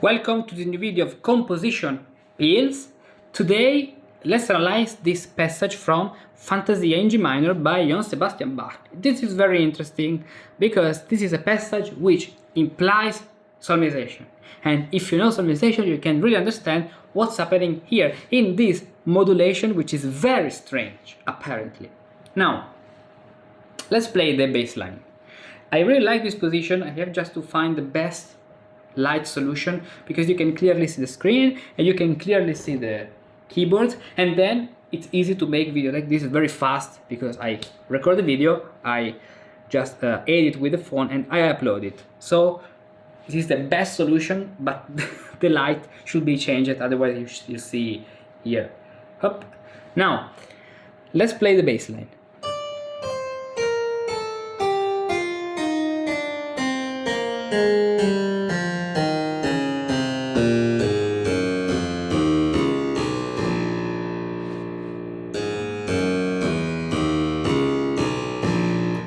Welcome to the new video of composition pills. Today let's analyze this passage from Fantasia in G minor by Johann Sebastian Bach. This is very interesting because this is a passage which implies solmization, and if you know solmization you can really understand what's happening here in this modulation, which is very strange apparently. Now let's play the bass line. I really like this position. I have just to find the best light solution because you can clearly see the screen and you can clearly see the keyboard, and then it's easy to make video like this very fast because I record the video, I just edit with the phone and I upload it. So this is the best solution, but the light should be changed, otherwise you see here. Hop. Now let's play the bass line.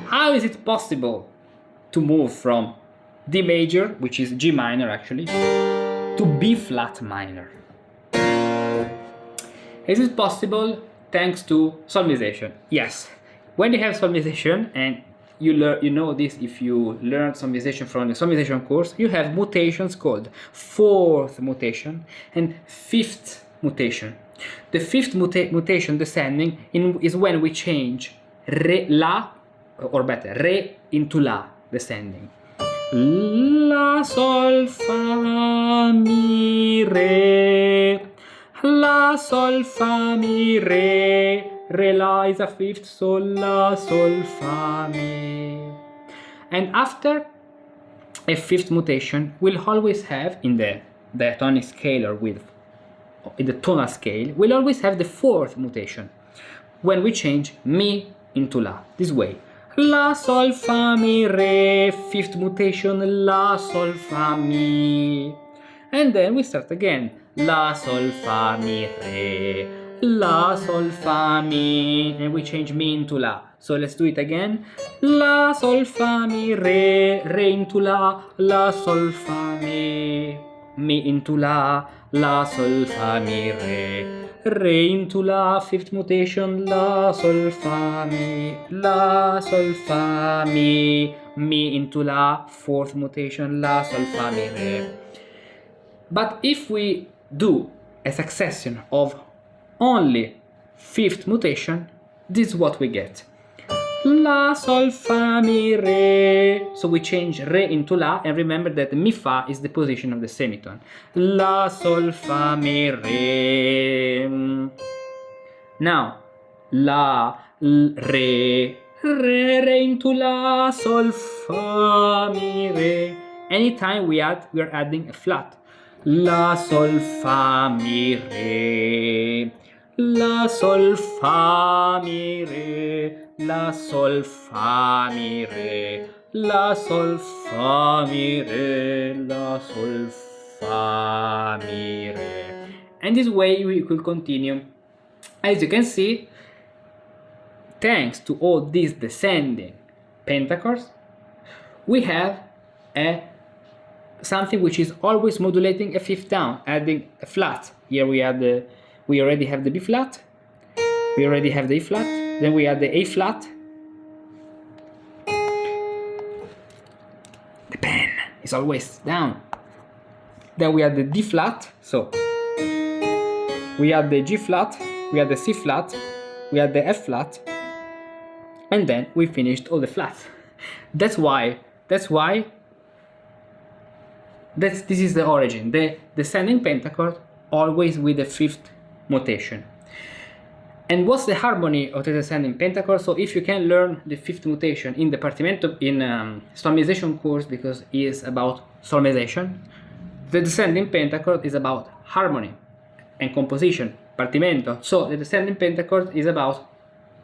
How is it possible to move from D major, which is G minor actually, to B flat minor? Is it possible thanks to solmization? Yes. When you have solmization, and you know this if you learn solmization from the solmization course, you have mutations called fourth mutation and fifth mutation. The fifth mutation descending is when we change re, la, or better, re into la descending. La, sol, fa, mi, re. La, sol, fa, mi, re. Re, la is a fifth, sol, la, sol, fa, mi. And after a fifth mutation, we'll always have in the diatonic scale, or in the tonal scale, we'll always have the fourth mutation when we change mi into la, this way. La, sol, fa, mi, re, fifth mutation, la, sol, fa, mi. And then we start again. La, sol, fa, mi, re, la, sol, fa, mi. And we change mi into la. So let's do it again. La, sol, fa, mi, re into la, sol, fa, mi into la, sol, fa, mi, re into la, fifth mutation, la, sol, fa, mi into la, fourth mutation, la, sol, fa, mi, re. But if we do a succession of only fifth mutation, this is what we get. La, sol, fa, mi, re. So we change re into la, and remember that mi fa is the position of the semitone. La, sol, fa, mi, re. Now, la, re into la, sol, fa, mi, re. Anytime we are adding a flat. La, sol, fa, mi, re. La, sol, fa, mi, re. La, sol, fa, mi, re. La, sol, fa, mi, re. La, sol, fa, mi, re. And this way we could continue. As you can see, thanks to all these descending pentachords, we have something which is always modulating a fifth down, adding a flat. Here we already have the B flat, we already have the E flat, then we add the A flat. The pen is always down. Then we add the D flat, so we add the G flat, we add the C flat, we add the F flat, and then we finished all the flats. This is the origin, the descending pentachord always with the fifth mutation. And what's the harmony of the descending pentachord? So if you can learn the fifth mutation in the Partimento in solmization course, because it is about solmization, the descending pentachord is about harmony and composition, Partimento. So the descending pentachord is about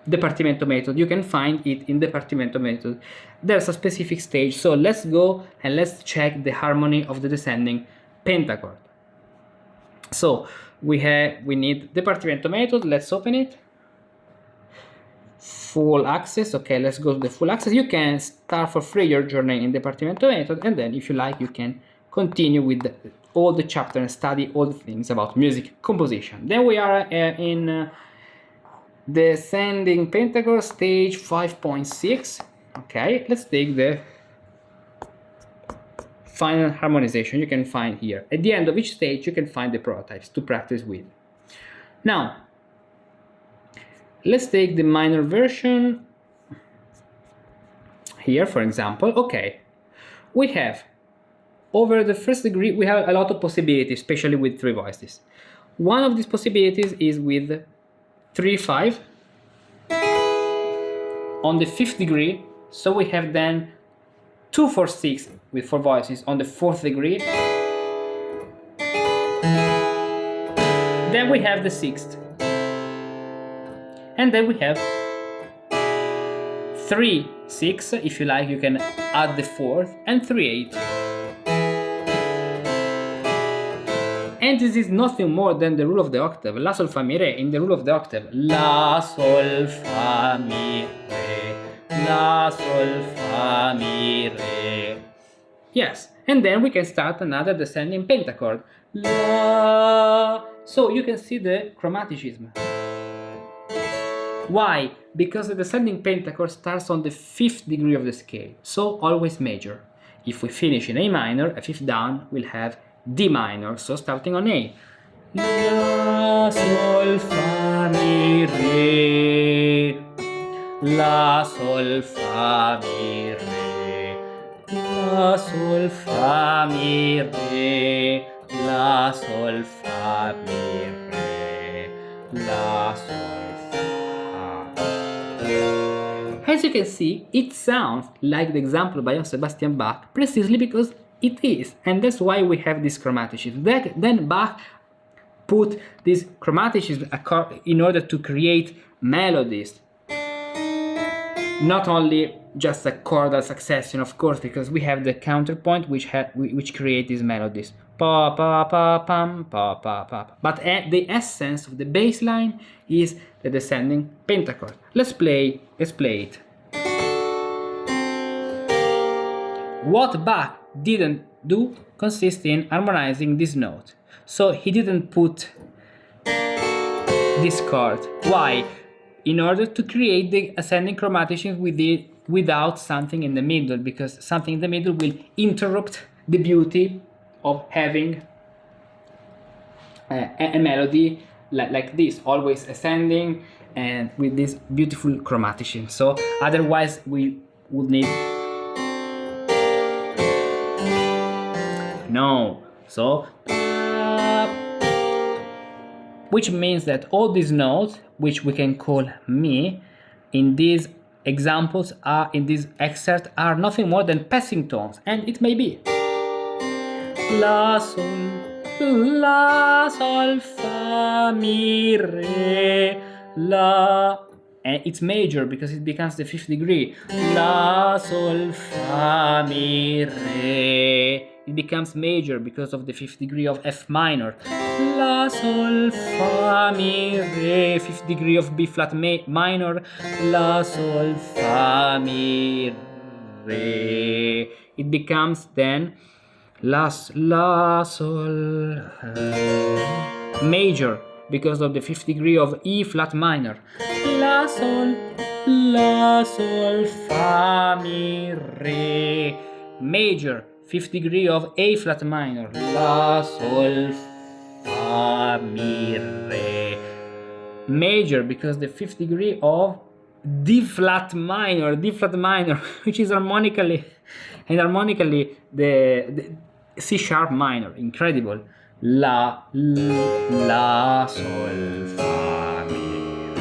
the Partimento method. You can find it in the Partimento method. There's a specific stage, so let's go and let's check the harmony of the descending pentachord. So we need the Partimento method. Let's open it. Full access. Okay, let's go to the full access. You can start for free your journey in the Partimento method, and then if you like you can continue with all the chapter and study all the things about music composition. Then we are in the ascending pentagon stage 5.6. Okay, let's take the final harmonization you can find here. At the end of each stage you can find the prototypes to practice with. Now, let's take the minor version here, for example. Okay, we have over the first degree we have a lot of possibilities, especially with three voices. One of these possibilities is with 3/5 on the fifth degree, so we have then 2/4/6 with four voices on the fourth degree. Then we have the sixth, and then we have 3/6. If you like, you can add the fourth, and 3/8. And this is nothing more than the rule of the octave, La Sol Fa Mi Re. In the rule of the octave, La Sol Fa Mi Re, La Sol Fa Mi Re. Yes, and then we can start another descending pentachord, La. So you can see the chromaticism. Why? Because the descending pentachord starts on the fifth degree of the scale, so always major. If we finish in A minor, a fifth down, we'll have D minor, so starting on A. La, Sol, Fa, Mi, Re. La, Sol, Fa, Mi, Re. La, Sol, Fa, Mi, Re. La, Sol, Fa, Mi, Re. La, Sol, Fa. As you can see, it sounds like the example by Johann Sebastian Bach precisely because it is, and that's why we have this chromaticism. Then Bach put this chromaticism in order to create melodies, not only just a chordal succession, of course, because we have the counterpoint which create these melodies, pa pa pa pam pa pa pa. But the essence of the bass line is the descending pentachord. Let's play it. What Bach didn't do consists in harmonizing this note. So he didn't put this chord. Why? In order to create the ascending chromaticism without something in the middle, because something in the middle will interrupt the beauty of having a melody like this, always ascending and with this beautiful chromaticism. So otherwise we would need no. So which means that all these notes, which we can call Mi, in these examples in this excerpt are nothing more than passing tones, and it may be La Sol Fa Mi Re La, and it's major because it becomes the fifth degree. La Sol Fa Mi Re. It becomes major because of the fifth degree of F minor. La Sol Fa Mi Re, fifth degree of B flat minor. La Sol Fa Mi Re. It becomes then La Sol major because of the fifth degree of E flat minor. La Sol Fa Mi Re, major, fifth degree of A flat minor. La Sol Fa Mi Re, major because the fifth degree of D flat minor, which is harmonically the C sharp minor. Incredible. La Sol Fa Mi Re.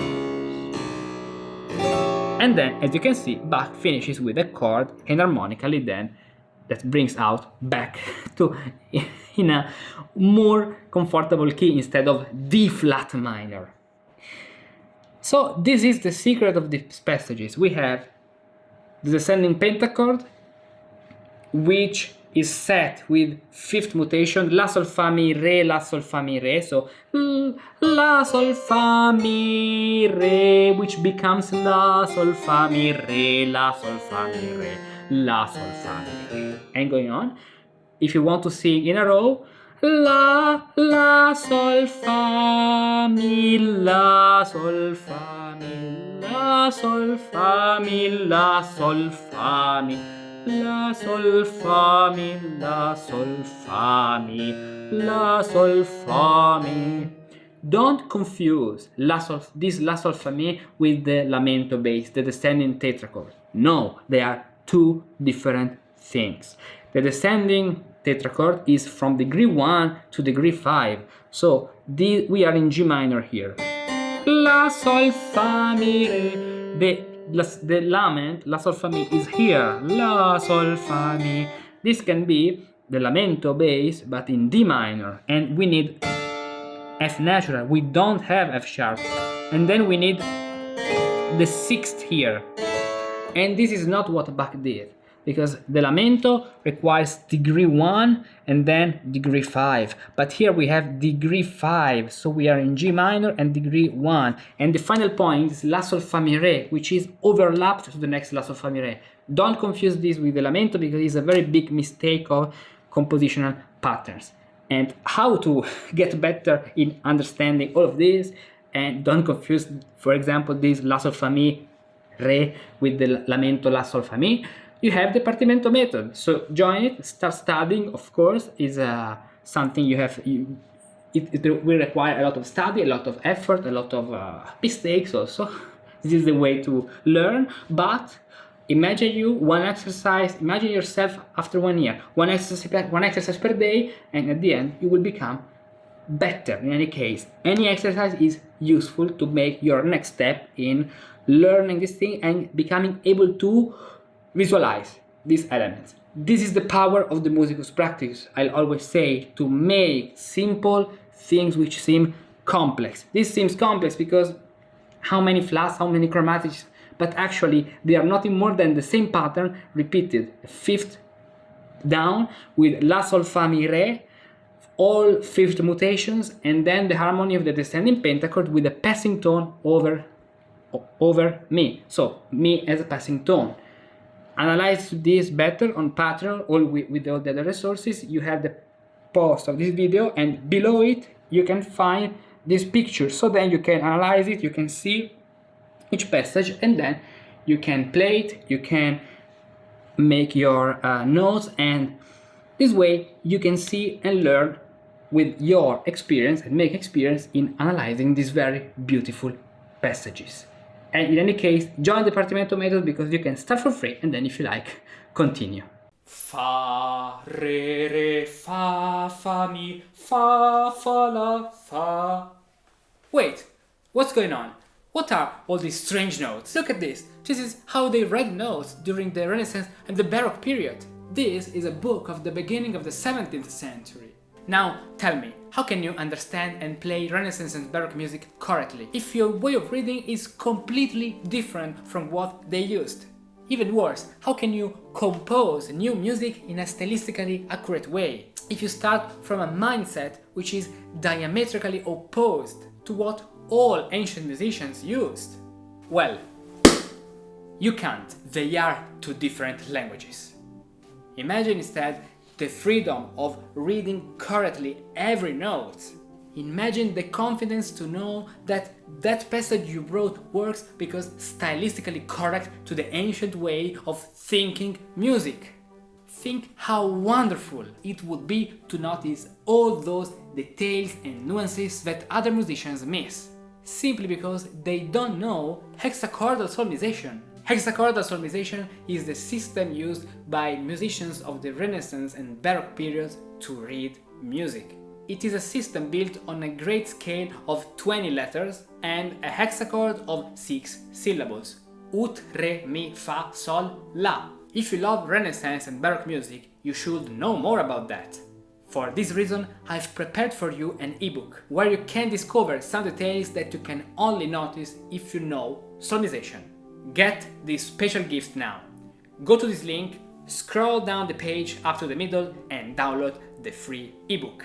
And then, as you can see, Bach finishes with a chord and harmonically then that brings out back to in a more comfortable key instead of D flat minor. So this is the secret of these passages. We have the descending pentachord, which is set with fifth mutation, La Sol Fa Mi Re, La Sol Fa Mi Re. So La Sol Fa Mi Re, which becomes La Sol Fa Mi Re, La Sol Fa Mi Re, La Sol Fa Mi Re, and going on. If you want to sing in a row, la, sol, fa, mi, la, sol, fa, mi, la, sol, fa, mi, la, sol, fa, mi, la, sol, fa, mi, la, sol, fa, mi, la, sol, fa, mi. Don't confuse this La Sol Fa Mi with the lamento bass, the descending tetrachord. No, they are two different things. The descending tetrachord is from degree 1 to degree 5. So we are in G minor here. La Sol Fa Mi Re. The lament, La Sol Fa Mi, is here. La Sol Fa Mi. This can be the lamento bass, but in D minor, and we need F natural. We don't have F sharp. And then we need the sixth here. And this is not what Bach did, because the lamento requires degree 1 and then degree 5. But here we have degree 5, so we are in G minor and degree 1. And the final point is La Sol Fa Mi Re, which is overlapped to the next La Sol Fa Mi Re. Don't confuse this with the lamento, because it's a very big mistake of compositional patterns. And how to get better in understanding all of this, and don't confuse, for example, this La Sol Fa Mi Re with the lamento La Sol Fa Mi. You have the Partimento method, so join it, start studying. Of course, is something you have. It will require a lot of study, a lot of effort, a lot of mistakes also. This is the way to learn, but imagine yourself after 1 year, one exercise per day, and at the end you will become better. In any case, any exercise is useful to make your next step in learning this thing and becoming able to visualize these elements. This is the power of the Musicus Practicus. I'll always say, to make simple things which seem complex. This seems complex because how many flats, how many chromatics, but actually they are nothing more than the same pattern repeated, fifth down with La Sol Fa Mi Re, all fifth mutations, and then the harmony of the descending pentachord with a passing tone over Mi. So Mi as a passing tone. Analyze this better on Patreon or with all the other resources. You have the post of this video, and below it you can find this picture, so then you can analyze it, you can see each passage, and then you can play it, you can make your notes, and this way you can see and learn with your experience and make experience in analyzing these very beautiful passages. And in any case, join the Partimento method, because you can start for free, and then if you like, continue. Fa, re, fa, mi, fa, la, fa. Wait, what's going on? What are all these strange notes? Look at this. This is how they read notes during the Renaissance and the Baroque period. This is a book of the beginning of the 17th century. Now, tell me, how can you understand and play Renaissance and Baroque music correctly if your way of reading is completely different from what they used? Even worse, how can you compose new music in a stylistically accurate way if you start from a mindset which is diametrically opposed to what all ancient musicians used? Well, you can't. They are two different languages. Imagine instead the freedom of reading correctly every note. Imagine the confidence to know that that passage you wrote works because stylistically correct to the ancient way of thinking music. Think how wonderful it would be to notice all those details and nuances that other musicians miss, simply because they don't know hexachordal solmization. Hexachordal solmization is the system used by musicians of the Renaissance and Baroque periods to read music. It is a system built on a great scale of 20 letters and a hexachord of 6 syllables: ut, re, mi, fa, sol, la. If you love Renaissance and Baroque music, you should know more about that. For this reason, I've prepared for you an ebook where you can discover some details that you can only notice if you know solmization. Get this special gift now. Go to this link, scroll down the page up to the middle, and download the free ebook.